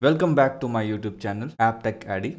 Welcome back to my YouTube channel app tech AD.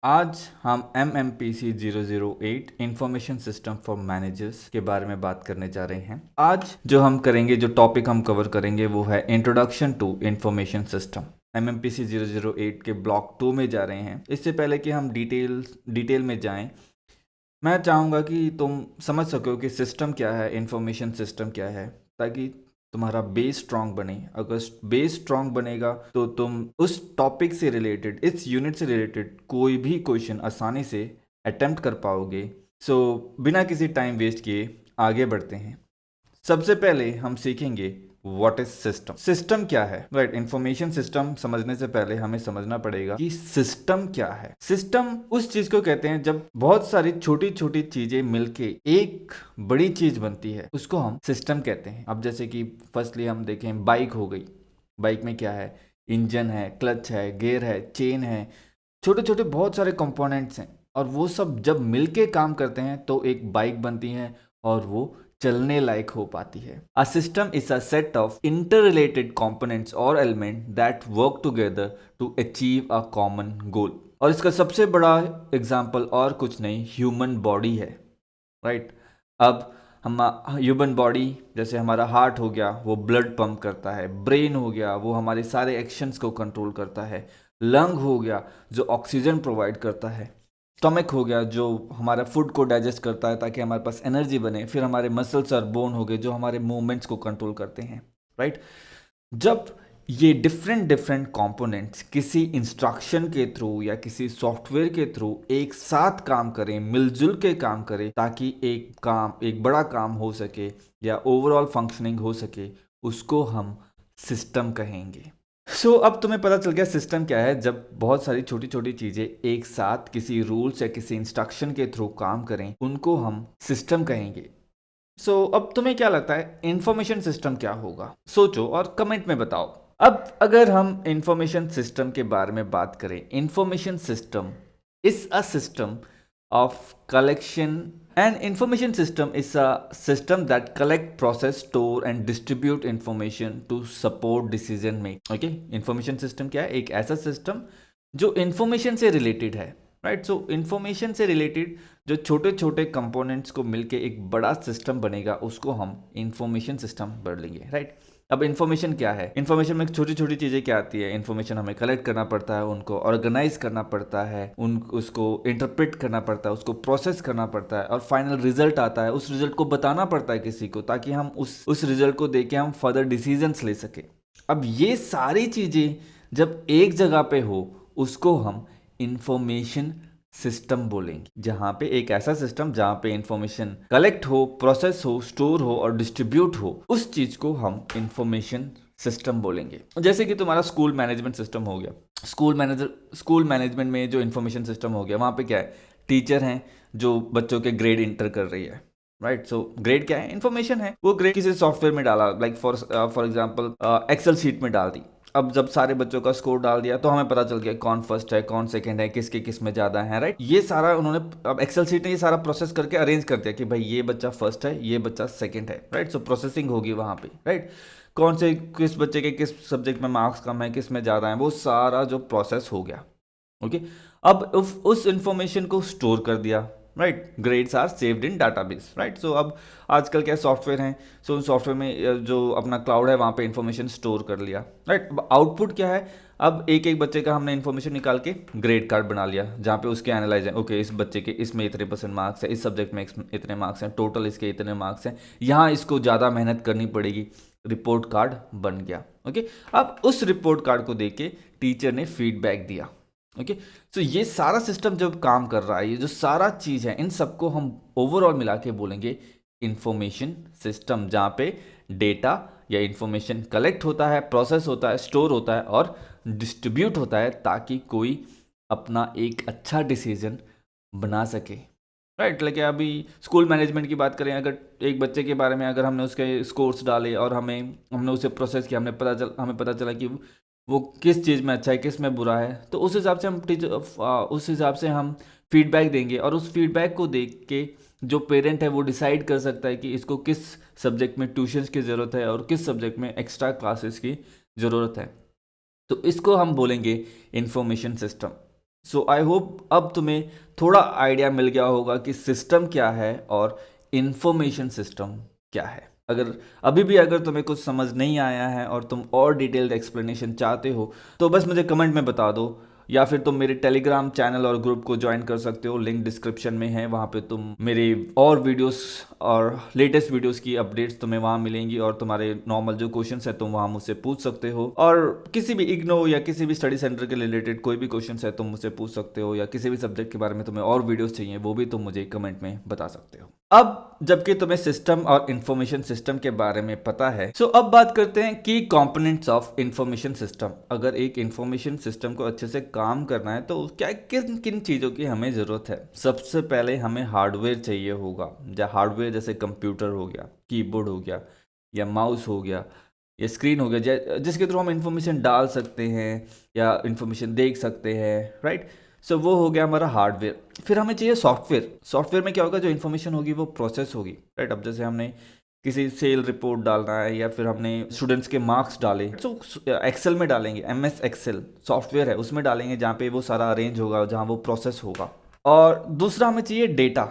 आज हम MMPC 008 information system for managers के बारे में बात करने जा रहे हैं। आज जो हम करेंगे, जो टॉपिक हम कवर करेंगे वो है introduction to information system. MMPC 008 के ब्लॉक 2 में जा रहे हैं। इससे पहले कि हम डिटेल में जाएं, मैं चाहूँगा कि तुम समझ सको कि सिस्टम क्या है, इंफॉर्मेशन सिस्टम क्या है, ताकि तुम्हारा बेस स्ट्रांग बने। अगर बेस स्ट्रांग बनेगा तो तुम उस टॉपिक से रिलेटेड, इस यूनिट से रिलेटेड कोई भी क्वेश्चन आसानी से अटेम्प्ट कर पाओगे। सो बिना किसी टाइम वेस्ट किए आगे बढ़ते हैं। सबसे पहले हम सीखेंगे व्हाट इज सिस्टम। सिस्टम क्या है, राइट। इंफॉर्मेशन सिस्टम समझने से पहले हमें समझना पड़ेगा कि सिस्टम क्या है। सिस्टम उस चीज को कहते हैं जब बहुत सारी छोटी छोटी चीजें मिलके एक बड़ी चीज बनती है, उसको हम सिस्टम कहते हैं। अब जैसे कि फर्स्टली हम देखें, बाइक हो गई। बाइक में क्या है? इंजन है, क्लच है, गियर है, चेन है, छोटे छोटे बहुत सारे कंपोनेंट्स हैं, और वो सब जब मिलके काम करते हैं तो एक बाइक बनती है और वो चलने लायक हो पाती है। A system is a set of interrelated components और element that work together to achieve a common goal. और इसका सबसे बड़ा एग्जांपल और कुछ नहीं, ह्यूमन बॉडी है, राइट। अब हम ह्यूमन बॉडी, जैसे हमारा हार्ट हो गया, वो ब्लड पंप करता है। ब्रेन हो गया, वो हमारे सारे एक्शंस को कंट्रोल करता है। लंग हो गया, जो ऑक्सीजन प्रोवाइड करता है। स्टमक हो गया, जो हमारा फूड को डाइजेस्ट करता है ताकि हमारे पास एनर्जी बने। फिर हमारे मसल्स और बोन हो गए, जो हमारे मूवमेंट्स को कंट्रोल करते हैं, राइट। जब ये डिफरेंट डिफरेंट कंपोनेंट्स किसी इंस्ट्रक्शन के थ्रू या किसी सॉफ्टवेयर के थ्रू एक साथ काम करें, मिलजुल के काम करें, ताकि एक बड़ा काम हो सके या ओवरऑल फंक्शनिंग हो सके, उसको हम सिस्टम कहेंगे। अब तुम्हें पता चल गया सिस्टम क्या है। जब बहुत सारी छोटी छोटी चीजें एक साथ किसी रूल्स या किसी इंस्ट्रक्शन के थ्रू काम करें, उनको हम सिस्टम कहेंगे। अब तुम्हें क्या लगता है इंफॉर्मेशन सिस्टम क्या होगा? सोचो और कमेंट में बताओ। अब अगर हम इंफॉर्मेशन सिस्टम के बारे में बात करें, information system is a system of collection. An information system is a system that collect, process, store and distribute information to support decision make. Okay, information system क्या है? एक ऐसा सिस्टम जो इंफॉर्मेशन से रिलेटेड है, राइट। सो information से related जो छोटे छोटे कंपोनेंट्स को मिलके एक बड़ा सिस्टम बनेगा, उसको हम इंफॉर्मेशन सिस्टम बोल लेंगे, राइट। अब इन्फॉर्मेशन क्या है? इन्फॉर्मेशन में छोटी छोटी चीज़ें क्या आती है? इन्फॉर्मेशन हमें कलेक्ट करना पड़ता है, उनको ऑर्गेनाइज करना पड़ता है, उसको इंटरप्रेट करना पड़ता है, उसको प्रोसेस करना पड़ता है, और फाइनल रिजल्ट आता है। उस रिजल्ट को बताना पड़ता है किसी को, ताकि हम उस रिजल्ट को देख के हम फर्दर डिसीजंस ले सके। अब ये सारी चीज़ें जब एक जगह पे हो, उसको हम इंफॉर्मेशन सिस्टम बोलेंगे। जहां पे एक ऐसा सिस्टम जहां पे इंफॉर्मेशन कलेक्ट हो, प्रोसेस हो, स्टोर हो और डिस्ट्रीब्यूट हो, उस चीज को हम इंफॉर्मेशन सिस्टम बोलेंगे। जैसे कि तुम्हारा स्कूल मैनेजमेंट सिस्टम हो गया। स्कूल मैनेजमेंट में जो इंफॉर्मेशन सिस्टम हो गया, वहां पे क्या है? टीचर हैं जो बच्चों के ग्रेड इंटर कर रही है, राइट। सो ग्रेड क्या है? इंफॉर्मेशन है। वो ग्रेड किसी सॉफ्टवेयर में डाला, like for example Excel sheet में डाल दी। अब जब सारे बच्चों का स्कोर डाल दिया तो हमें पता चल गया कौन फर्स्ट है, कौन सेकंड है, किसके किस में ज़्यादा है, राइट। ये सारा उन्होंने, अब एक्सेल शीट ने ये सारा प्रोसेस करके अरेंज कर दिया कि भाई ये बच्चा फर्स्ट है, ये बच्चा सेकंड है, राइट। सो प्रोसेसिंग होगी वहाँ पे, राइट। कौन से किस बच्चे के किस सब्जेक्ट में मार्क्स कम है, किस में ज़्यादा है, वो सारा जो प्रोसेस हो गया, ओके। अब उस इंफॉर्मेशन को स्टोर कर दिया, right. Grades are saved in database, right. So अब आजकल क्या सॉफ्टवेयर हैं, सो उन सॉफ्टवेयर में जो अपना क्लाउड है वहाँ पे इंफॉर्मेशन स्टोर कर लिया, राइट। आउटपुट क्या है? अब एक एक बच्चे का हमने इन्फॉर्मेशन निकाल के ग्रेड कार्ड बना लिया, जहाँ पे उसके एनालाइज है, ओके इस बच्चे के इसमें इतने % मार्क्स है, इस सब्जेक्ट में इतने मार्क्स हैं, टोटल इसके इतने मार्क्स हैं, यहाँ इसको ज़्यादा मेहनत करनी पड़ेगी। रिपोर्ट कार्ड बन गया, ओके। अब उस रिपोर्ट कार्ड को देख के टीचर ने फीडबैक दिया, ओके। सो ये सारा सिस्टम जब काम कर रहा है, ये जो सारा चीज़ है, इन सबको हम ओवरऑल मिला के बोलेंगे इंफॉर्मेशन सिस्टम, जहाँ पे डेटा या इंफॉर्मेशन कलेक्ट होता है, प्रोसेस होता है, स्टोर होता है और डिस्ट्रीब्यूट होता है, ताकि कोई अपना एक अच्छा डिसीजन बना सके, राइट। लेकिन अभी स्कूल मैनेजमेंट की बात करें, अगर एक बच्चे के बारे में अगर हमने उसके स्कोर्स डाले और हमने उसे प्रोसेस किया, हमें पता चला कि वो किस चीज़ में अच्छा है, किस में बुरा है, तो उस हिसाब से हम फीडबैक देंगे, और उस फीडबैक को देख के जो पेरेंट है वो डिसाइड कर सकता है कि इसको किस सब्जेक्ट में ट्यूशन्स की ज़रूरत है और किस सब्जेक्ट में एक्स्ट्रा क्लासेस की ज़रूरत है। तो इसको हम बोलेंगे information system. So I hope अब तुम्हें थोड़ा आइडिया मिल गया होगा कि सिस्टम क्या है और इंफॉर्मेशन सिस्टम क्या है। अगर अभी भी अगर तुम्हें कुछ समझ नहीं आया है और तुम और डिटेल्ड एक्सप्लेनेशन चाहते हो तो बस मुझे कमेंट में बता दो, या फिर तुम मेरे टेलीग्राम चैनल और ग्रुप को ज्वाइन कर सकते हो, लिंक डिस्क्रिप्शन में है। वहाँ पे तुम मेरे और वीडियोस और लेटेस्ट वीडियोस की अपडेट्स तुम्हें वहाँ मिलेंगी, और तुम्हारे नॉर्मल जो क्वेश्चंस है तुम वहाँ मुझसे पूछ सकते हो, और किसी भी इग्नो या किसी भी स्टडी सेंटर के रिलेटेड कोई भी क्वेश्चन है तुम मुझसे पूछ सकते हो, या किसी भी सब्जेक्ट के बारे में तुम्हें और वीडियोस चाहिए वो भी तुम मुझे कमेंट में बता सकते हो। अब जबकि तुम्हें सिस्टम और इंफॉर्मेशन सिस्टम के बारे में पता है, सो अब बात करते हैं की कंपोनेंट्स ऑफ इंफॉर्मेशन सिस्टम। अगर एक इंफॉर्मेशन सिस्टम को अच्छे से काम करना है तो क्या किन किन चीज़ों की हमें ज़रूरत है। सबसे पहले हमें हार्डवेयर चाहिए होगा, या हार्डवेयर जैसे कंप्यूटर हो गया, कीबोर्ड हो गया, या माउस हो गया, या स्क्रीन हो गया, जिसके थ्रू हम इंफॉर्मेशन डाल सकते हैं या इंफॉर्मेशन देख सकते हैं, राइट। सो वो हो गया हमारा हार्डवेयर। फिर हमें चाहिए सॉफ्टवेयर। सॉफ्टवेयर में क्या होगा, जो इन्फॉर्मेशन होगी वो प्रोसेस होगी, राइट। अब जैसे हमने किसी सेल रिपोर्ट डालना है, या फिर हमने स्टूडेंट्स के मार्क्स डाले तो एक्सेल में डालेंगे, MS एक्सेल सॉफ्टवेयर है उसमें डालेंगे, जहाँ पे वो सारा अरेंज होगा, जहाँ वो प्रोसेस होगा। और दूसरा हमें चाहिए डेटा।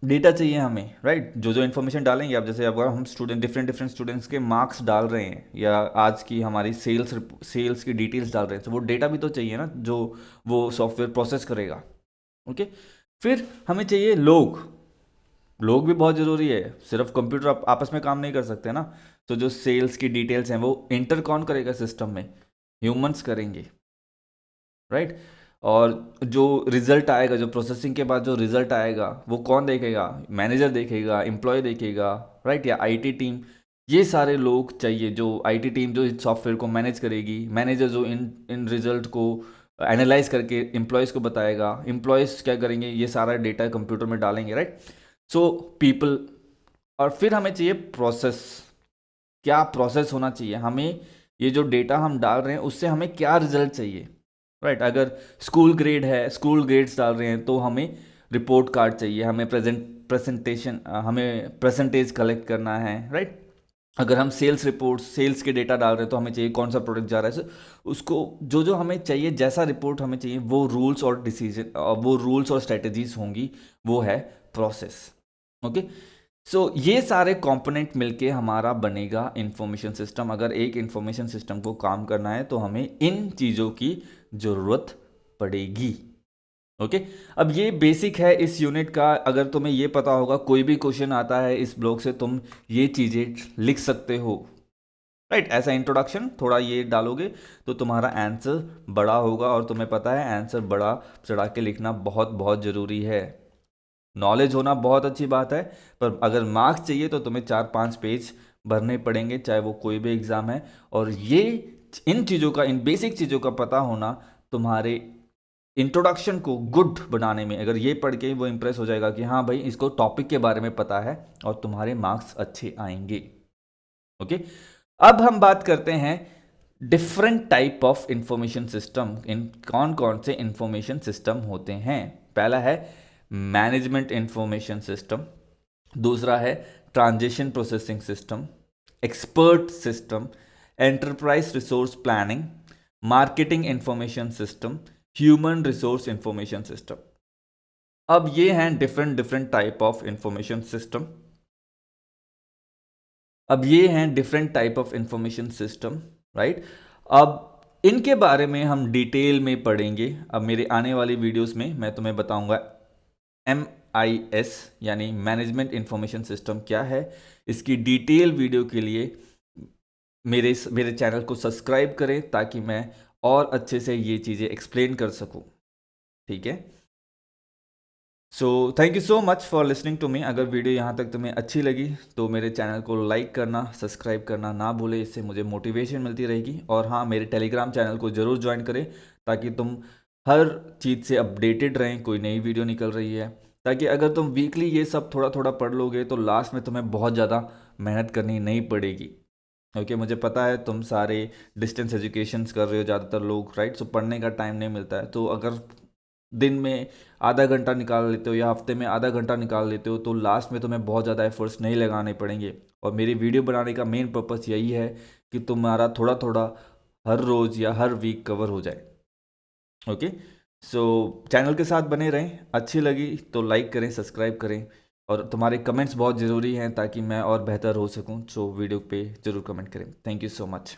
डेटा चाहिए हमें, राइट। जो जो इन्फॉर्मेशन डालेंगे, अब जैसे अगर हम स्टूडेंट डिफरेंट स्टूडेंट्स के मार्क्स डाल रहे हैं, या आज की हमारी सेल्स की डिटेल्स डाल रहे हैं, तो वो डेटा भी तो चाहिए ना, जो वो सॉफ्टवेयर प्रोसेस करेगा। ओके। फिर हमें चाहिए लोग। लोग भी बहुत ज़रूरी है, सिर्फ कंप्यूटर आपस में काम नहीं कर सकते ना। तो जो सेल्स की डिटेल्स हैं वो इंटर कौन करेगा सिस्टम में, ह्यूमंस करेंगे, राइट। और जो रिजल्ट आएगा, जो प्रोसेसिंग के बाद जो रिजल्ट आएगा वो कौन देखेगा, मैनेजर देखेगा, एम्प्लॉय देखेगा, राइट, या आईटी टीम। ये सारे लोग चाहिए, जो आईटी टीम जो इस सॉफ्टवेयर को मैनेज करेगी, मैनेजर जो इन इन रिजल्ट को एनालाइज करके एम्प्लॉयज़ को बताएगा, एम्प्लॉयज़ क्या करेंगे, ये सारा डेटा कंप्यूटर में डालेंगे, राइट। So people. और फिर हमें चाहिए प्रोसेस। क्या प्रोसेस होना चाहिए हमें, ये जो डेटा हम डाल रहे हैं उससे हमें क्या रिजल्ट चाहिए, राइट। अगर स्कूल ग्रेड है, स्कूल ग्रेड्स डाल रहे हैं तो हमें रिपोर्ट कार्ड चाहिए, हमें प्रेजेंटेशन, हमें परसेंटेज कलेक्ट करना है, राइट। अगर हम सेल्स रिपोर्ट, सेल्स के डेटा डाल रहे हैं तो हमें चाहिए कौन सा प्रोडक्ट जा रहा है, उसको जो जो हमें चाहिए, जैसा रिपोर्ट हमें चाहिए, वो रूल्स और डिसीजन, वो रूल्स और स्ट्रेटजीज होंगी, वो है प्रोसेस। ओके। सो ये सारे कंपोनेंट मिलके हमारा बनेगा इंफॉर्मेशन सिस्टम। अगर एक इंफॉर्मेशन सिस्टम को काम करना है तो हमें इन चीज़ों की ज़रूरत पड़ेगी। ओके। अब ये बेसिक है इस यूनिट का। अगर तुम्हें ये पता होगा, कोई भी क्वेश्चन आता है इस ब्लॉक से, तुम ये चीज़ें लिख सकते हो, राइट। ऐसा इंट्रोडक्शन थोड़ा ये डालोगे तो तुम्हारा आंसर बड़ा होगा, और तुम्हें पता है आंसर बड़ा चढ़ा के लिखना बहुत बहुत ज़रूरी है। नॉलेज होना बहुत अच्छी बात है, पर अगर मार्क्स चाहिए तो तुम्हें 4-5 पेज भरने पड़ेंगे, चाहे वो कोई भी एग्ज़ाम है। और ये इन चीज़ों का, इन बेसिक चीज़ों का पता होना तुम्हारे इंट्रोडक्शन को गुड बनाने में, अगर ये पढ़ के वो इंप्रेस हो जाएगा कि हाँ भाई इसको टॉपिक के बारे में पता है, और तुम्हारे मार्क्स अच्छे आएंगे। ओके। अब हम बात करते हैं different type of information system. इन कौन कौन से इंफॉर्मेशन सिस्टम होते हैं। पहला है मैनेजमेंट इंफॉर्मेशन सिस्टम, दूसरा है transition processing system, expert system, enterprise resource planning, marketing information system, human resource information system. अब ये हैं different different type of information system. अब ये हैं different type of information system, right. अब इनके बारे में हम डिटेल में पढ़ेंगे। अब मेरे आने वाली वीडियोस में मैं तुम्हें बताऊंगा MIS यानी मैनेजमेंट इंफॉर्मेशन सिस्टम क्या है। इसकी डिटेल वीडियो के लिए मेरे चैनल को सब्सक्राइब करें, ताकि मैं और अच्छे से ये चीज़ें एक्सप्लेन कर सकूं, ठीक है। So thank you so much for listening to me. अगर वीडियो यहाँ तक तुम्हें अच्छी लगी तो मेरे चैनल को लाइक करना, सब्सक्राइब करना ना भूले, इससे मुझे मोटिवेशन मिलती रहेगी। और हाँ, मेरे टेलीग्राम चैनल को ज़रूर ज्वाइन करें, ताकि तुम हर चीज़ से अपडेटेड रहें, कोई नई वीडियो निकल रही है। ताकि अगर तुम वीकली ये सब थोड़ा थोड़ा पढ़ लोगे तो लास्ट में तुम्हें बहुत ज़्यादा मेहनत करनी नहीं पड़ेगी। ओके। मुझे पता है तुम सारे डिस्टेंस एजुकेशंस कर रहे हो ज़्यादातर लोग, राइट। सो पढ़ने का टाइम नहीं मिलता है, तो अगर दिन में आधा घंटा निकाल लेते हो या हफ्ते में आधा घंटा निकाल लेते हो तो लास्ट में तुम्हें बहुत ज़्यादा एफर्ट्स नहीं लगाने पड़ेंगे। और मेरी वीडियो बनाने का मेन पर्पस यही है कि तुम्हारा थोड़ा थोड़ा हर रोज़ या हर वीक कवर हो जाए। ओके, सो चैनल के साथ बने रहें। अच्छी लगी तो लाइक करें, सब्सक्राइब करें, और तुम्हारे कमेंट्स बहुत ज़रूरी हैं ताकि मैं और बेहतर हो सकूं। सो वीडियो पे ज़रूर कमेंट करें। Thank you so much.